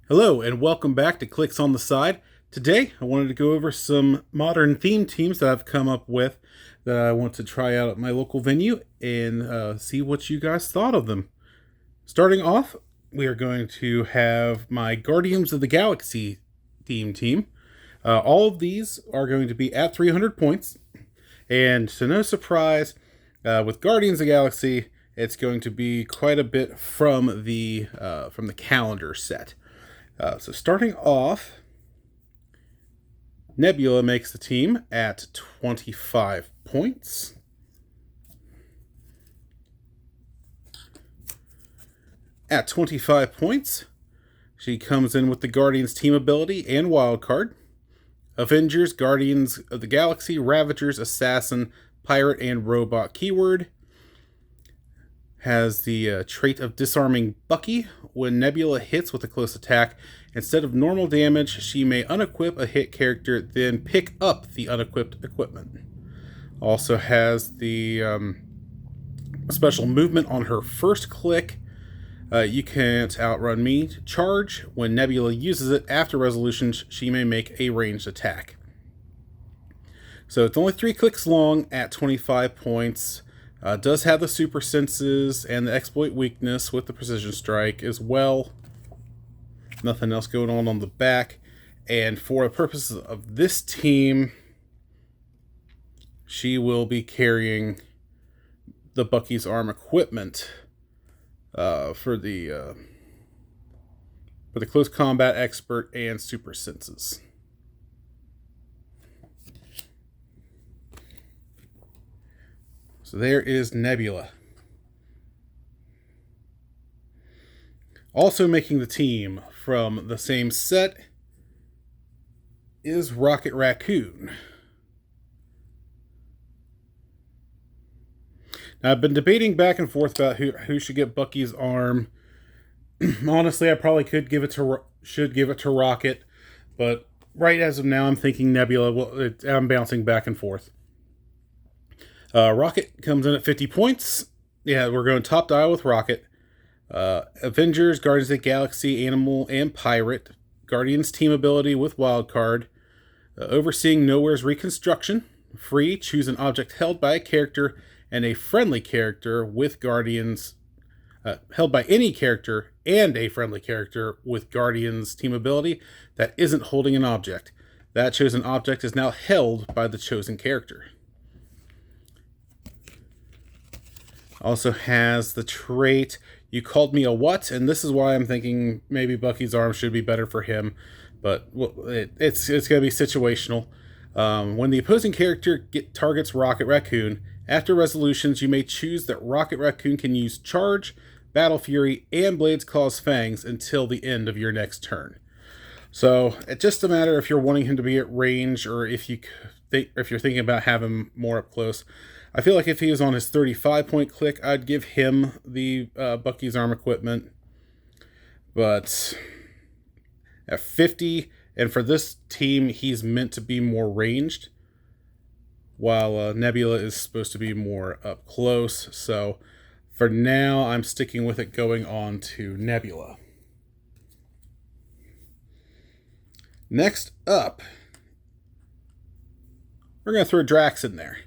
Hello and welcome back to Clicks on the Side. Today I wanted to go over some modern theme teams that I've come up with that I want to try out at my local venue and see what you guys thought of them. Starting off, we are going to have my Guardians of the Galaxy theme team. All of these are going to be at 300 points, and to no surprise, with Guardians of the Galaxy, it's going to be quite a bit from the calendar set. So starting off, Nebula makes the team at 25 points. At 25 points, she comes in with the Guardians team ability and wildcard. Avengers, Guardians of the Galaxy, Ravagers, Assassin, Pirate, and Robot keyword. Has the trait of disarming Bucky. When Nebula hits with a close attack, instead of normal damage, she may unequip a hit character, then pick up the unequipped equipment. Also has the special movement on her first click. You can't outrun me. Charge. When Nebula uses it after resolutions, she may make a ranged attack. So it's only 3 clicks long at 25 points. Does have the super senses and the exploit weakness with the precision strike as well. Nothing else going on the back. And for the purposes of this team, she will be carrying the Bucky's arm equipment for the close combat expert and super senses. So there is Nebula. Also making the team from the same set is Raccoon. Now, I've been debating back and forth about who should get Bucky's arm. Honestly, I probably should give it to Rocket, but right as of now, I'm thinking Nebula. Well, I'm bouncing back and forth. Rocket comes in at 50 points. Yeah, we're going top dial with Rocket. Avengers, Guardians of the Galaxy, Animal, and Pirate. Guardians team ability with wildcard. Overseeing Nowhere's reconstruction. Free, choose an object held by a character and a friendly character with Guardians. Held by any character and a friendly character with Guardians team ability that isn't holding an object. That chosen object is now held by the chosen character. Also has the trait, you called me a what? And this is why I'm thinking maybe Bucky's arm should be better for him. But it's going to be situational. When the opposing character targets Raccoon, after resolutions, you may choose that Raccoon can use Charge, Battle Fury, and Blades Claw's Fangs until the end of your next turn. So it's just a matter if you're wanting him to be at range or if you're thinking about having him more up close. I feel like if he was on his 35-point click, I'd give him the Bucky's arm equipment. But at 50, and for this team, he's meant to be more ranged, while Nebula is supposed to be more up close. So for now, I'm sticking with it going on to Nebula. Next up, we're going to throw Drax in there,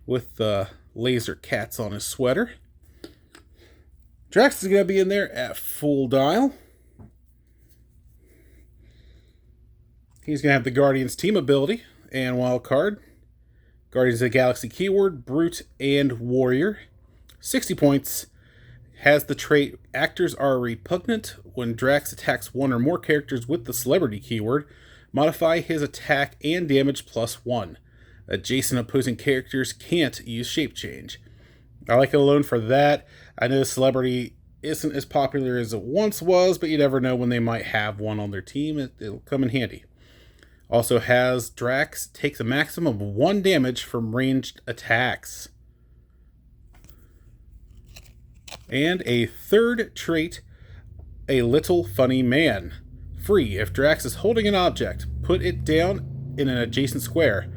with the laser cats on his sweater. Drax is going to be in there at full dial. He's going to have the Guardians team ability and wild card. Guardians of the Galaxy keyword, Brute, and Warrior. 60 points. Has the trait, actors are repugnant. When Drax attacks one or more characters with the celebrity keyword, modify his attack and damage +1. Adjacent opposing characters can't use shape change. I like it alone for that. I know celebrity isn't as popular as it once was, but you never know when they might have one on their team. It'll come in handy. Also has Drax takes a maximum of 1 damage from ranged attacks. And a third trait, a little funny man. Free, if Drax is holding an object, put it down in an adjacent square.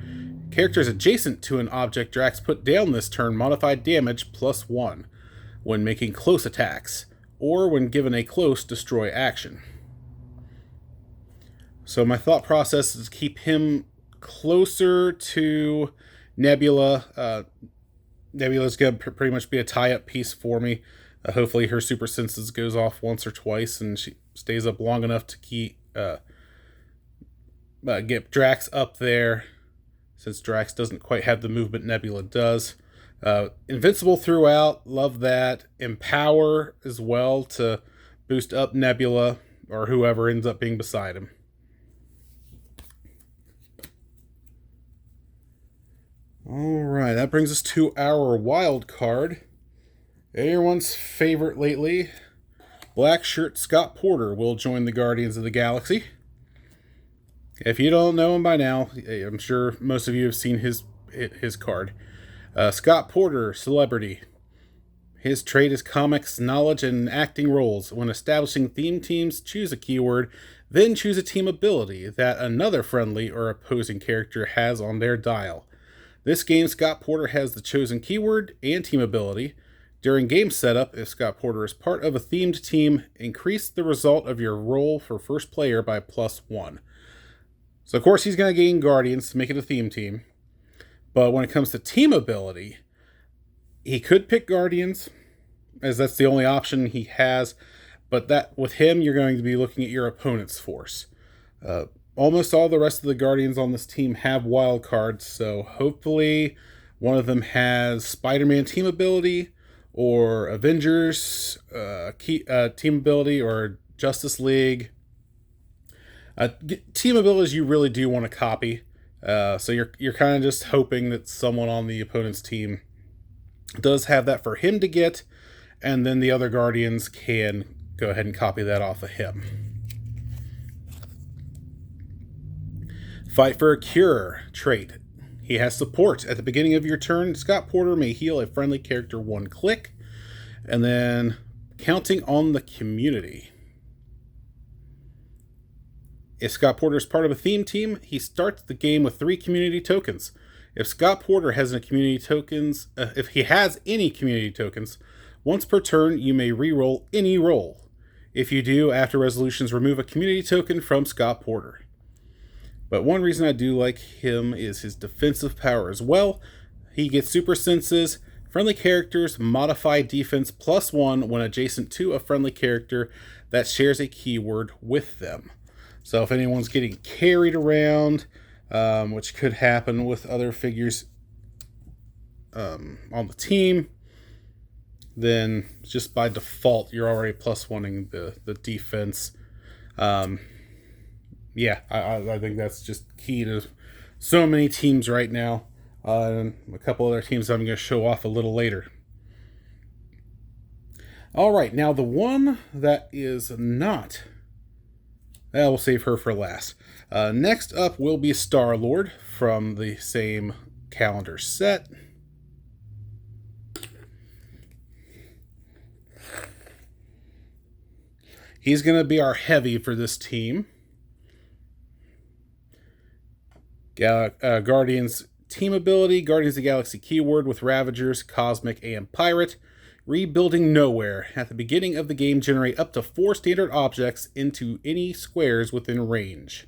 Characters adjacent to an object Drax put down this turn modify damage +1 when making close attacks. or when given a close destroy action. So my thought process is keep him closer to Nebula. Nebula's going to pretty much be a tie-up piece for me. Hopefully her super senses goes off once or twice and she stays up long enough to keep get Drax up there, since Drax doesn't quite have the movement Nebula does. Invincible throughout, love that. Empower as well to boost up Nebula or whoever ends up being beside him. Alright, that brings us to our wild card. Everyone's favorite lately, Black Shirt Scott Porter will join the Guardians of the Galaxy. If you don't know him by now, I'm sure most of you have seen his card. Scott Porter, celebrity. His trait is comics knowledge and acting roles. When establishing theme teams, choose a keyword, then choose a team ability that another friendly or opposing character has on their dial. This game, Scott Porter has the chosen keyword and team ability. During game setup, if Scott Porter is part of a themed team, increase the result of your roll for first player by +1. So, of course, he's going to gain Guardians to make it a theme team. But when it comes to team ability, he could pick Guardians, as that's the only option he has. But that with him, you're going to be looking at your opponent's force. Almost all the rest of the Guardians on this team have wild cards, so hopefully one of them has Spider-Man team ability, or Avengers team ability, or Justice League. Team abilities you really do want to copy, so you're kind of just hoping that someone on the opponent's team does have that for him to get, and then the other Guardians can go ahead and copy that off of him. Fight for a Cure trait. He has support. At the beginning of your turn, Scott Porter may heal a friendly character 1 click, and then counting on the community. If Scott Porter is part of a theme team, he starts the game with 3 community tokens. If Scott Porter has any community tokens, once per turn, you may re-roll any roll. If you do, after resolutions, remove a community token from Scott Porter. But one reason I do like him is his defensive power as well. He gets super senses. Friendly characters modify defense +1 when adjacent to a friendly character that shares a keyword with them. So if anyone's getting carried around, which could happen with other figures on the team, then just by default, you're already +1ing the defense. I think that's just key to so many teams right now. And a couple other teams I'm going to show off a little later. All right, now the one that is not... we'll save her for last. Next up will be StarLord from the same calendar set. He's going to be our heavy for this team. Guardians team ability, Guardians of the Galaxy keyword with Ravagers, Cosmic, and Pirate. Rebuilding Nowhere. At the beginning of the game, generate up to 4 standard objects into any squares within range.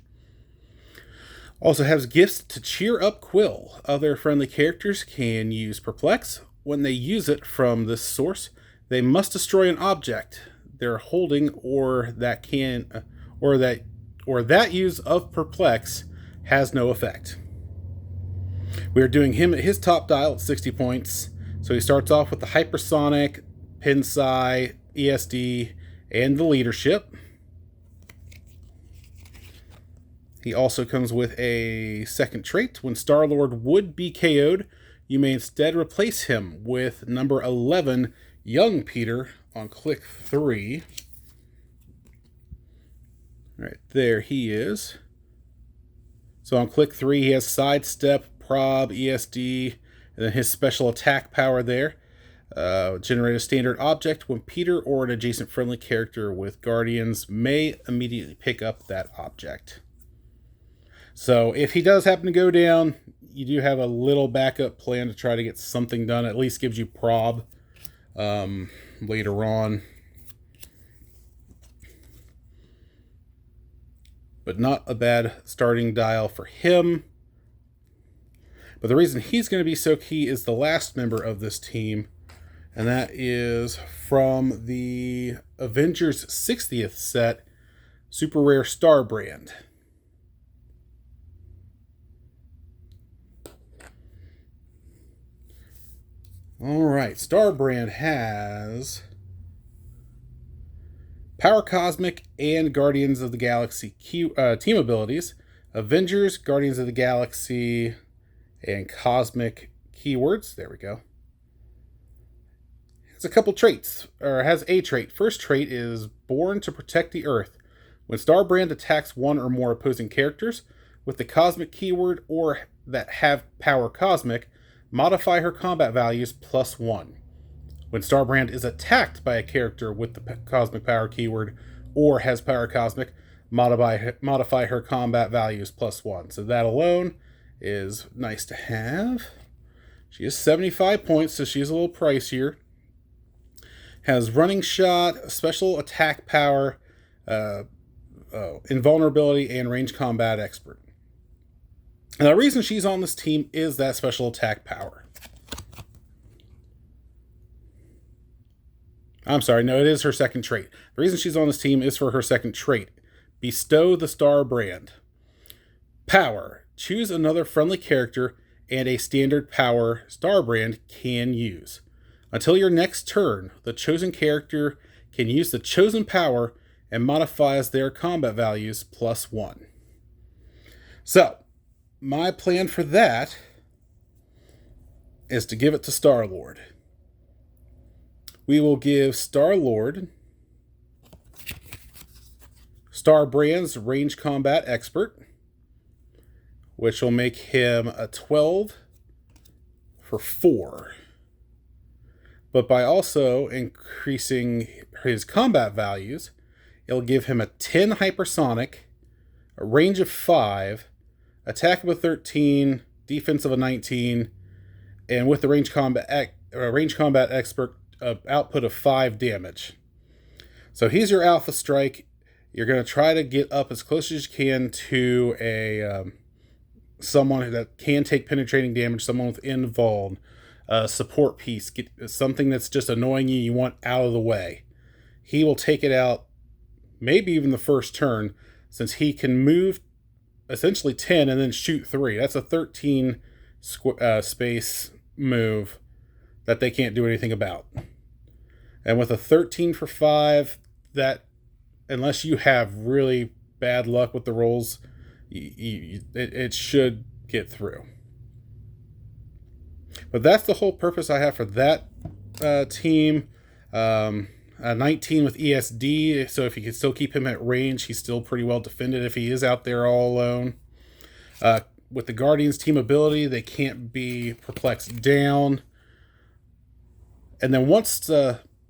Also has gifts to cheer up Quill. Other friendly characters can use Perplex. When they use it from this source, they must destroy an object they're holding, or that use of Perplex has no effect. We are doing him at his top dial at 60 points. So he starts off with the Hypersonic, Pinsai, ESD, and the Leadership. He also comes with a second trait. When StarLord would be KO'd, you may instead replace him with number 11, Young Peter, on click 3. Right there he is. So on click 3, he has Sidestep, Prob, ESD, and then his special attack power there. Generate a standard object when Peter or an adjacent friendly character with Guardians may immediately pick up that object. So if he does happen to go down, you do have a little backup plan to try to get something done. At least gives you Prob later on. but not a bad starting dial for him. But the reason he's going to be so key is the last member of this team, and that is from the Avengers 60th set, Super Rare StarBrand. Alright, StarBrand has Power Cosmic and Guardians of the Galaxy team abilities, Avengers, Guardians of the Galaxy, and Cosmic keywords. There we go. Has a couple traits, or has a trait. First trait is Born to Protect the Earth. When StarBrand attacks one or more opposing characters with the Cosmic keyword or that have Power Cosmic, modify her combat values +1. When StarBrand is attacked by a character with the Cosmic Power keyword or has Power Cosmic, modify her combat values +1. So that alone is nice to have. She is 75 points, so she's a little pricier. Has running shot, special attack power, invulnerability, and range combat expert. And the reason she's on this team is that special attack power. I'm sorry, no, it is her second trait. The reason she's on this team is for her second trait. Bestow the StarBrand. Power. Choose another friendly character and a standard power StarBrand can use. Until your next turn, the chosen character can use the chosen power and modifies their combat values +1. So, my plan for that is to give it to StarLord. We will give StarLord StarBrand's range combat expert, which will make him a 12 for 4. But by also increasing his combat values, it'll give him a 10 hypersonic, a range of 5, attack of a 13, defense of a 19, and with the range combat expert, output of 5 damage. So he's your Alpha Strike. You're going to try to get up as close as you can to a someone that can take penetrating damage, someone with invuln, support piece, get something that's just annoying you want out of the way. He will take it out, maybe even the first turn, since he can move essentially 10 and then shoot 3. That's a 13 space move that they can't do anything about. And with a 13 for 5, that, unless you have really bad luck with the rolls, it should get through. But that's the whole purpose I have for that team. 19 with ESD, so if you can still keep him at range, he's still pretty well defended if he is out there all alone. With the Guardians team ability, they can't be perplexed down. And then once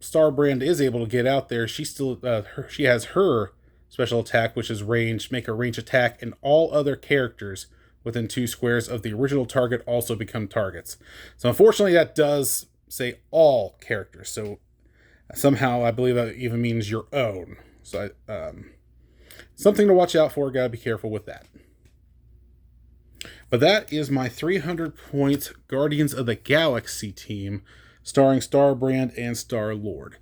StarBrand is able to get out there, she has her special attack, which is range, make a range attack, and all other characters within 2 squares of the original target also become targets. So unfortunately, that does say all characters. So somehow I believe that even means your own. So something to watch out for. Gotta be careful with that. But that is my 300 points Guardians of the Galaxy team, starring StarBrand and StarLord.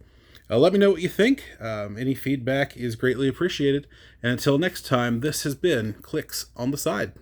Let me know what you think. Any feedback is greatly appreciated. And until next time, this has been Clicks on the Side.